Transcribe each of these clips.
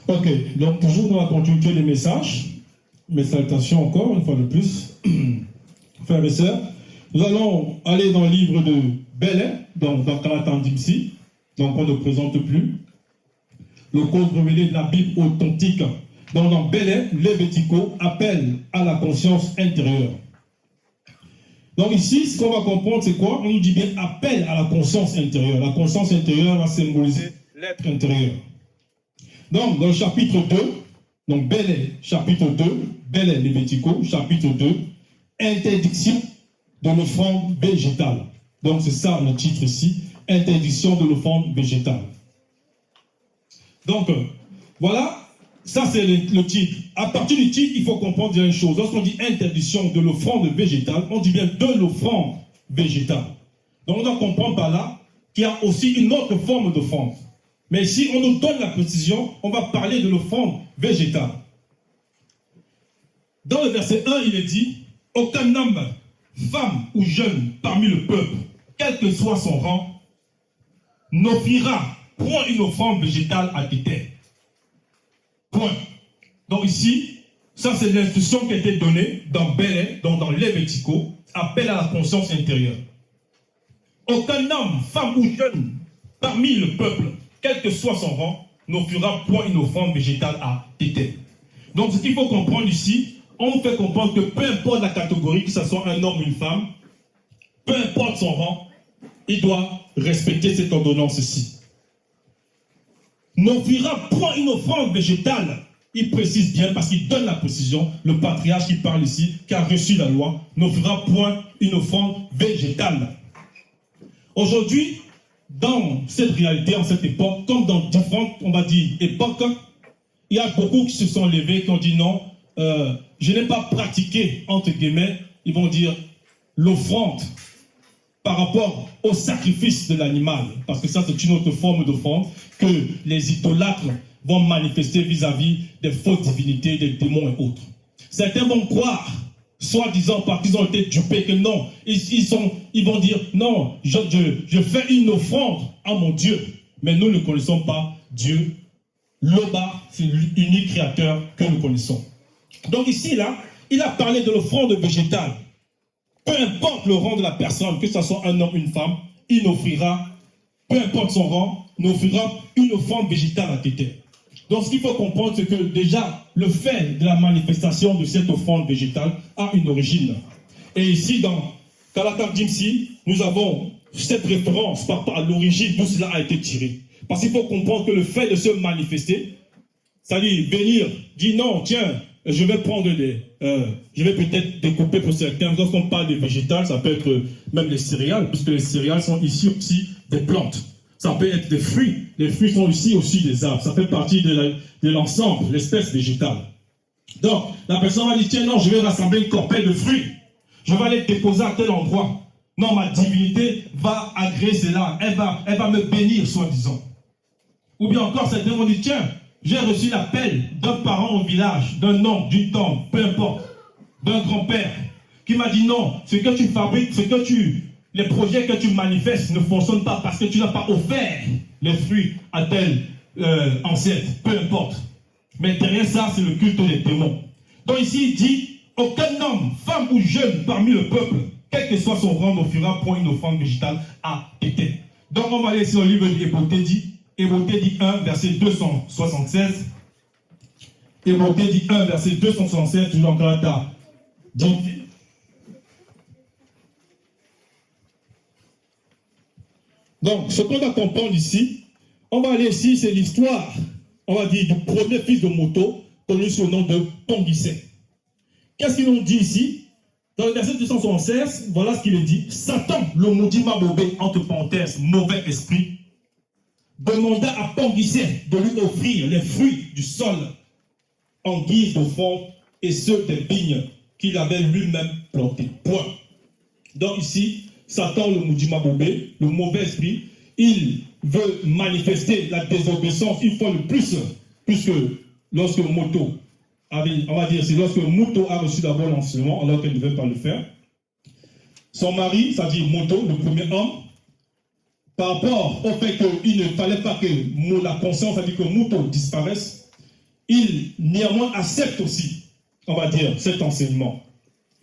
Ok, donc toujours dans la continuité des messages, mes salutations encore, une fois de plus, frères et sœurs. Nous allons aller dans le livre de Bellet, donc dans Kalatan Dipsy, donc on ne présente plus. Le code révélé de la Bible authentique. Donc dans Bellet, Léviticaux appelle à la conscience intérieure. Donc ici, ce qu'on va comprendre, c'est quoi? On nous dit bien appel à la conscience intérieure. La conscience intérieure va symboliser l'être intérieur. Donc, dans le chapitre 2, donc Bellet, chapitre 2, Bellet, Léviticaux, chapitre 2, interdiction de l'offrande végétale. Donc, c'est ça le titre ici, interdiction de l'offrande végétale. Donc, voilà, ça c'est le titre. À partir du titre, il faut comprendre une chose. Lorsqu'on dit interdiction de l'offrande végétale, on dit bien de l'offrande végétale. Donc, on doit comprendre par là qu'il y a aussi une autre forme d'offrande. Mais si on nous donne la précision, on va parler de l'offrande végétale. Dans le verset 1, il est dit, aucun homme, femme ou jeune parmi le peuple, quel que soit son rang, n'offrira point une offrande végétale à Téter. Point. Donc ici, ça c'est l'instruction qui a été donnée dans Bellet, donc dans Léviticaux, appel à la conscience intérieure. Aucun homme, femme ou jeune parmi le peuple, quel que soit son rang, n'offrira point une offrande végétale à Téter. Donc ce qu'il faut comprendre ici, on fait comprendre que peu importe la catégorie, que ce soit un homme ou une femme, peu importe son rang, il doit respecter cette ordonnance-ci. N'offrira point une offrande végétale. Il précise bien, parce qu'il donne la précision, le patriarche qui parle ici, qui a reçu la loi, n'offrira point une offrande végétale. Aujourd'hui, dans cette réalité, en cette époque, comme dans différentes, on va dire, époques, il y a beaucoup qui se sont levés, qui ont dit non, je n'ai pas pratiqué, entre guillemets, ils vont dire, l'offrande par rapport au sacrifice de l'animal, parce que ça c'est une autre forme d'offrande que les idolâtres vont manifester vis-à-vis des fausses divinités, des démons et autres. Certains vont croire, soi-disant parce qu'ils ont été dupés, que non, ils vont dire, non, je fais une offrande à mon Dieu, mais nous ne connaissons pas Dieu. L'Oba, c'est l'unique créateur que nous connaissons. Donc ici, là, il a parlé de l'offrande végétale. Peu importe le rang de la personne, que ce soit un homme ou une femme, il n'offrira, peu importe son rang, n'offrira une offrande végétale à Téter. Donc ce qu'il faut comprendre, c'est que déjà, le fait de la manifestation de cette offrande végétale a une origine. Et ici, dans Kalatan Dipsy, nous avons cette référence par rapport à l'origine d'où cela a été tiré. Parce qu'il faut comprendre que le fait de se manifester, c'est-à-dire venir, dire non, tiens, je vais prendre je vais peut-être découper pour certains. Lorsqu'on parle de végétal, ça peut être même les céréales, puisque les céréales sont ici aussi des plantes. Ça peut être des fruits. Les fruits sont ici aussi des arbres. Ça fait partie de l'ensemble, l'espèce végétale. Donc, la personne va dire, tiens, non, je vais rassembler une corbeille de fruits. Je vais aller déposer à tel endroit. Non, ma divinité va agréer cela. Elle va me bénir, soi-disant. Ou bien encore, certains vont dire, tiens, j'ai reçu l'appel d'un parent au village, d'un oncle, d'une tante, peu importe, d'un grand-père, qui m'a dit non, ce que tu fabriques, les projets que tu manifestes ne fonctionnent pas parce que tu n'as pas offert les fruits à tel ancêtre, peu importe. Mais derrière ça, c'est le culte des démons. Donc ici, il dit, aucun homme, femme ou jeune parmi le peuple, quel que soit son rang, n'offrira point une offrande végétale à Téter. Donc on va aller sur le livre de Hébreux dit, Hébreux dit 1, verset 276. Hébreux dit 1, verset 276, toujours en Kalatan. Donc, ce qu'on va comprendre ici, on va aller ici, c'est l'histoire, on va dire, du premier fils de Moto, connu sous le nom de Pongisset. Qu'est-ce qu'ils nous dit ici? Dans le verset 276, voilà ce qu'il est dit. Satan, le maudit Mabobé, entre parenthèses, mauvais esprit, demanda à Pongisset de lui offrir les fruits du sol en guise d'offrande et ceux des vignes qu'il avait lui-même plantées. Point. Donc ici, Satan, le maudit Mabobé, le mauvais esprit, il veut manifester la désobéissance une fois de plus, puisque lorsque Moto avait, on va dire, c'est lorsque Moto a reçu d'abord l'enseignement, alors qu'elle ne devait pas le faire, son mari, c'est-à-dire Moto, le premier homme, par rapport au fait qu'il ne fallait pas que la conscience, c'est-à-dire que Moto disparaisse, il néanmoins accepte aussi, on va dire, cet enseignement.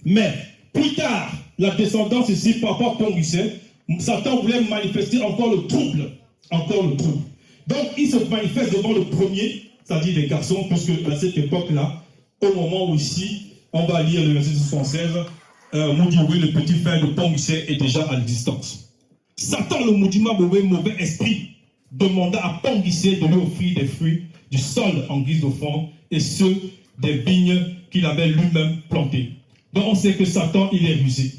Mais plus tard, la descendance ici, par rapport à Pongusset, Satan voulait manifester encore le trouble. Encore le trouble. Donc, il se manifeste devant le premier, c'est-à-dire les garçons, puisque à cette époque-là, au moment où ici, on va lire le verset 76, Moudi, oui, le petit frère de Pongusset est déjà à distance. Satan, le maudiment mauvais esprit, demanda à Pongusset de lui offrir des fruits du sol en guise d'offrande et ceux des vignes qu'il avait lui-même plantées. Donc on sait que Satan, il est rusé.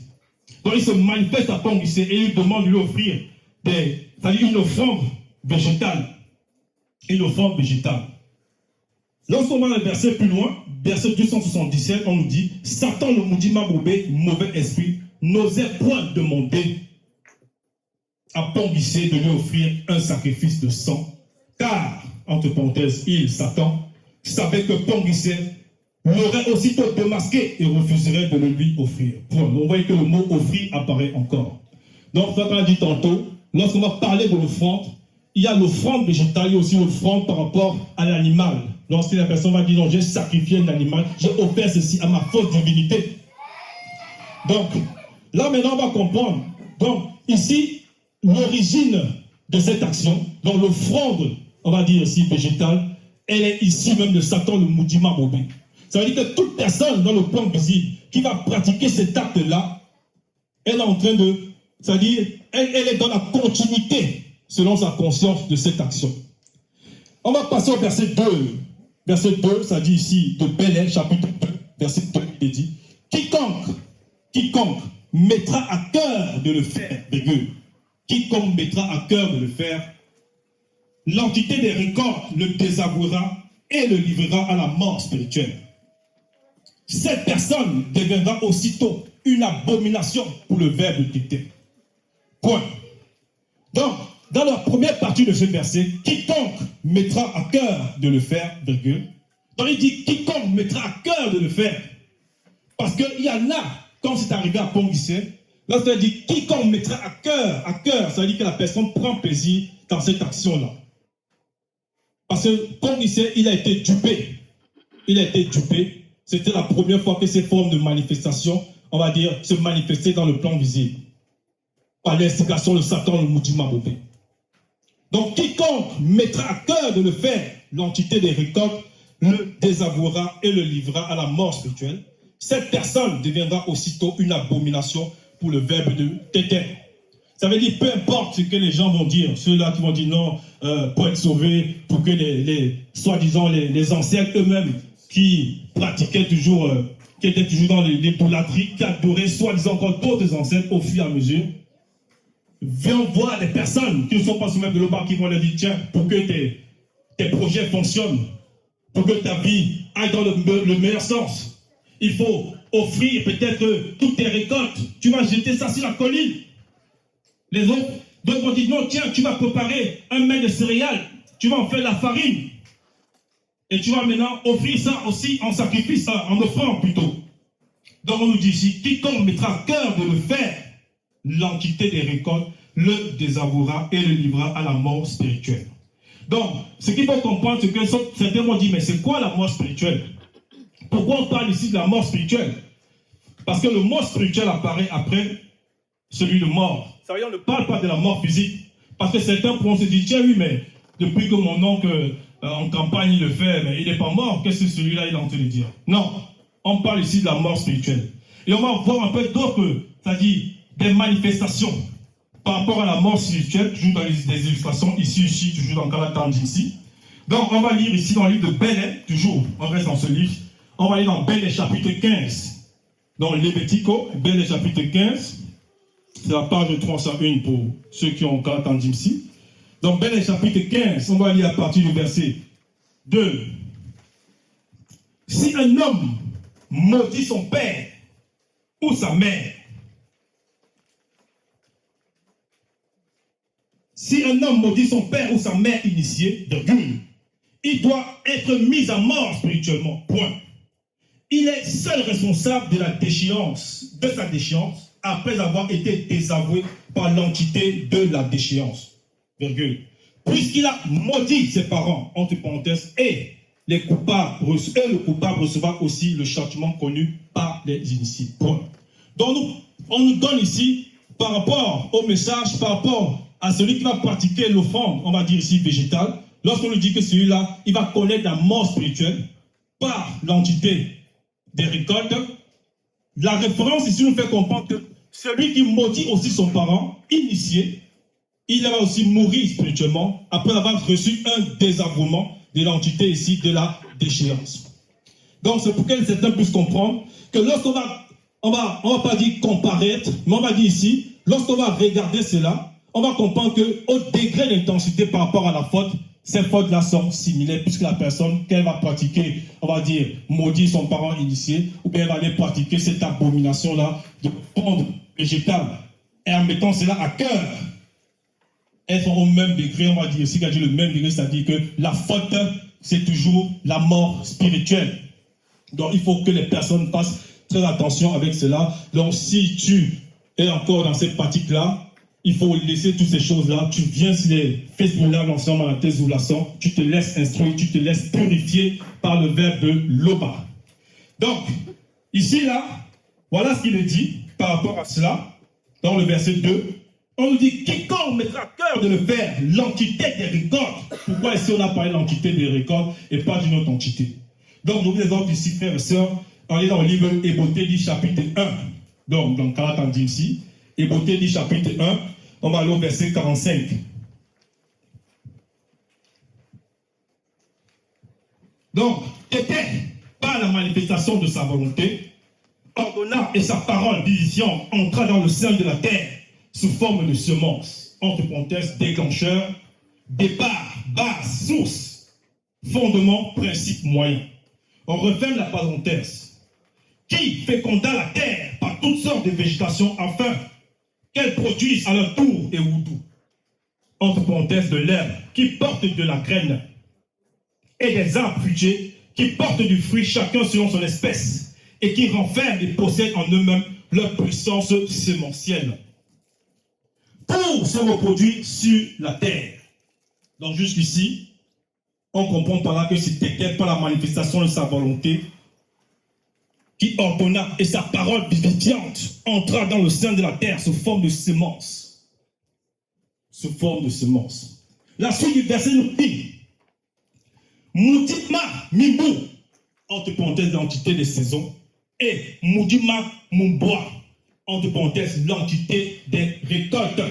Donc il se manifeste à Pongusset et il demande de lui offrir c'est-à-dire une offrande végétale. Une offrande végétale. Lorsqu'on va le verset plus loin, verset 277, on nous dit Satan, le maudiment mauvais esprit, n'osait point demander à Pongusset de lui offrir un sacrifice de sang, car, entre parenthèses, il, Satan, savait que Pongusset l'aurait aussitôt démasqué et refuserait de le lui offrir. On voit que le mot offrir apparaît encore. Donc, on a dit tantôt, lorsqu'on va parler de l'offrande, il y a l'offrande végétale, il y a aussi l'offrande par rapport à l'animal. Lorsque la personne va dire non, j'ai sacrifié un animal, j'ai offert ceci à ma fausse divinité. Donc, là maintenant on va comprendre. Donc, ici, l'origine de cette action, donc l'offrande, on va dire aussi végétale, elle est issue même de Satan, le maudiment mauvais. Ça veut dire que toute personne dans le plan visible qui va pratiquer cet acte-là, elle est en train de, c'est-à-dire, elle est dans la continuité, selon sa conscience, de cette action. On va passer au verset 2. Verset 2, ça dit ici, de Belaïm, chapitre 2, verset 2, il dit, quiconque mettra à cœur de le faire, quiconque mettra à cœur de le faire, l'entité des récoltes le désavouera et le livrera à la mort spirituelle. Cette personne deviendra aussitôt une abomination pour le Verbe de Dieu. Point. Donc, dans la première partie de ce verset, quiconque mettra à cœur de le faire, virgule. Donc il dit quiconque mettra à cœur de le faire. Parce qu'il y en a, quand c'est arrivé à Pongusset, lorsqu'il dit quiconque mettra à cœur, ça veut dire que la personne prend plaisir dans cette action-là. Parce que Pongusset, il a été dupé. Il a été dupé. C'était la première fois que ces formes de manifestation, on va dire, se manifestaient dans le plan visible. Par l'instigation de Satan, le maudiment mauvais. Donc, quiconque mettra à cœur de le faire, l'entité des récoltes le désavouera et le livrera à la mort spirituelle. Cette personne deviendra aussitôt une abomination pour le Verbe de Tétè. Ça veut dire, peu importe ce que les gens vont dire, ceux-là qui vont dire non, pour être sauvés, pour que soi-disant les ancêtres eux-mêmes qui pratiquaient toujours, qui étaient toujours dans l'idolâtrie, qui adoraient soi-disant encore d'autres ancêtres au fur et à mesure, viens voir des personnes qui ne sont pas sous-mêmes de l'OPA qui vont leur dire tiens, pour que tes projets fonctionnent, pour que ta vie aille dans le meilleur sens, il faut offrir peut-être toutes tes récoltes. Tu vas jeter ça sur la colline. Les autres vont dire non, tiens, tu vas préparer un mets de céréales, tu vas en faire la farine. Et tu vas maintenant offrir ça aussi en sacrifice, en offrande plutôt. Donc on nous dit ici, quiconque mettra à cœur de le faire, l'entité des récoltes le désavouera et le livrera à la mort spirituelle. Donc, ce qu'il faut comprendre, c'est que certains vont dire, mais c'est quoi la mort spirituelle? Pourquoi on parle ici de la mort spirituelle? Parce que le mort spirituel apparaît après celui de mort. Ça veut dire, on ne parle pas de la mort physique. Parce que certains pourront se dire, tiens, oui, mais depuis que mon oncle en campagne il le fait, mais il n'est pas mort, qu'est-ce que celui-là il est en train de dire? Non, on parle ici de la mort spirituelle. Et on va voir un peu d'autres, c'est-à-dire des manifestations par rapport à la mort spirituelle, toujours dans les illustrations ici, toujours dans Galatan ici. Donc on va lire ici dans le livre de Belaïm, toujours, on reste dans ce livre, on va lire dans Belaïm chapitre 15, dans Lévitique, Belaïm chapitre 15, c'est la page 301 pour ceux qui ont Galatan ici. Donc Belaïm chapitre 15, on va lire à partir du verset 2. Si un homme maudit son père ou sa mère, si un homme maudit son père ou sa mère initiée, il doit être mis à mort spirituellement. Point. Il est seul responsable de la déchéance, de sa déchéance, après avoir été désavoué par l'entité de la déchéance. Puisqu'il a maudit ses parents, entre parenthèses, et le coupable recevra aussi le châtiment connu par les initiés. Point. Donc, on nous donne ici, par rapport au message, par rapport à celui qui va pratiquer l'offrande, on va dire ici végétale, lorsqu'on nous dit que celui-là, il va connaître la mort spirituelle par l'entité des récoltes, la référence ici nous fait comprendre que celui qui maudit aussi son parent, initié, il va aussi mourir spirituellement après avoir reçu un désavouement de l'entité ici de la déchéance. Donc c'est pour que certains puissent comprendre que lorsqu'on on va pas dire comparaître, mais on va dire ici, lorsqu'on va regarder cela, on va comprendre qu'au degré d'intensité par rapport à la faute, ces fautes-là sont similaires puisque la personne qu'elle va pratiquer, on va dire, maudit son parent initié, ou bien elle va aller pratiquer cette abomination-là de fondre végétale, et en mettant cela à cœur, elles sont au même degré, on va dire, si le même degré, c'est-à-dire que la faute, c'est toujours la mort spirituelle. Donc il faut que les personnes fassent très attention avec cela. Donc si tu es encore dans cette pratique-là, il faut laisser toutes ces choses-là. Tu viens sur les Facebook-là, l'ensemble à la thèse ou la sang, tu te laisses instruire, tu te laisses purifier par le verbe de l'Oba. Donc, ici, là, voilà ce qu'il est dit par rapport à cela, dans le verset 2. On nous dit, quiconque mettra cœur de le faire, l'entité des récoltes. Pourquoi ici on a parlé de l'entité des récoltes et pas d'une autre entité? Donc, nous vous ici, frères et sœurs, on est dans le livre Héboté dit chapitre 1. Donc, dans Calatandim ici, Héboté dit chapitre 1, on va aller au verset 45. Donc, était par la manifestation de sa volonté, ordonna et sa parole vivifiante entra dans le sein de la terre sous forme de semence, entre parenthèses, déclencheur, départ, base, source, fondement, principe, moyen. On referme la parenthèse. Qui féconda la terre par toutes sortes de végétation afin qu'elle produise à leur tour et oudou, entre parenthèses, de l'herbe qui porte de la graine et des arbres fruitiers qui portent du fruit chacun selon son espèce et qui renferment et possèdent en eux-mêmes leur puissance sémentielle pour se reproduire sur la terre. Donc jusqu'ici, on comprend par là que c'était par la manifestation de sa volonté qui ordonna et sa parole vivifiante entra dans le sein de la terre sous forme de semence. Sous forme de semence. La suite du verset nous dit Moudima Mimbu, entre parenthèses l'entité des saisons, et Moudima Mumboa, entre parenthèses l'entité des récoltes,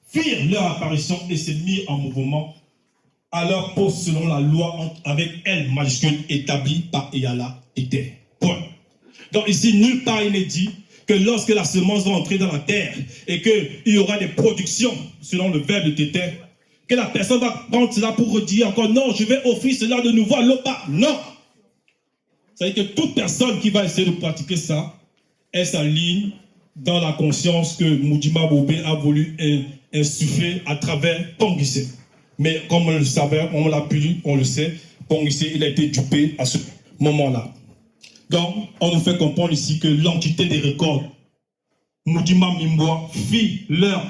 firent leur apparition et se mirent en mouvement à leur poste selon la loi avec L majuscule établie par Eyala était. Point. Donc ici, nulle part il est dit que lorsque la semence va entrer dans la terre et qu'il y aura des productions selon le verbe de Tété, que la personne va prendre cela pour redire encore non, je vais offrir cela de nouveau à l'Opa. Non. C'est-à-dire que toute personne qui va essayer de pratiquer ça, elle s'aligne dans la conscience que Moudima Bobé a voulu insuffler à travers Pongissé. Mais comme on le savait, on l'a pu, on le sait, Pongissé, il a été dupé à ce moment-là. Donc, on nous fait comprendre ici que l'entité des récoltes, Moudima Mimboa,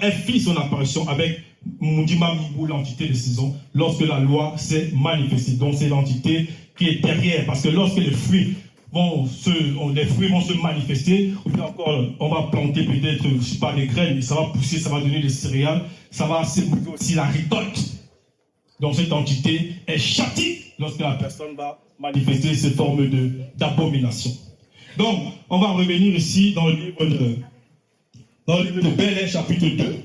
elle fit son apparition avec Moudima Mimbo, l'entité des saisons, lorsque la loi s'est manifestée. Donc, c'est l'entité qui est derrière, parce que lorsque les fruits vont se manifester, ou bien encore, on va planter peut-être, je sais pas, des graines, et ça va pousser, ça va donner des céréales, ça va sécuriser aussi la récolte. Donc, cette entité est châtie lorsque la personne va manifester cette forme d'abomination. Donc, on va revenir ici dans le livre de Bel chapitre 2.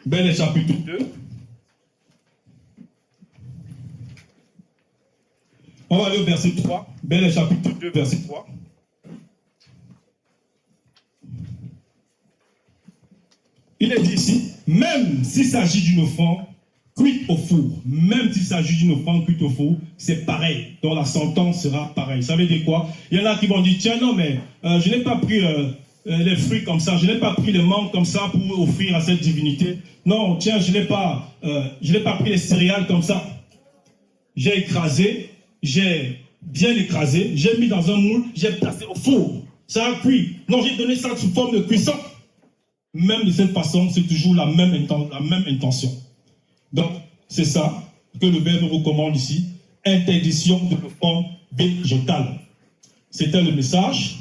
Bel chapitre 2. On va aller au verset 3. Bel chapitre 2, verset 3. Il est dit ici, même s'il s'agit d'une offrande cuite au four, même s'il s'agit d'une offrande cuite au four, c'est pareil. Donc la sentence sera pareille. Ça veut dire quoi? Il y en a qui vont dire, tiens, non, mais je n'ai pas pris les fruits comme ça, je n'ai pas pris les mangues comme ça pour offrir à cette divinité. Non, tiens, je n'ai pas pris les céréales comme ça. J'ai écrasé, j'ai bien écrasé, j'ai mis dans un moule, j'ai placé au four. Ça a cuit. Non, j'ai donné ça sous forme de cuisson. Même de cette façon, c'est toujours la même intention. Donc, c'est ça que le Verbe recommande ici. interdiction de l'offrande végétale. C'était le message.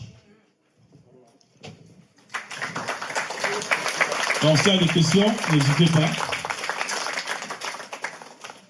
Donc, s'il y a des questions, n'hésitez pas.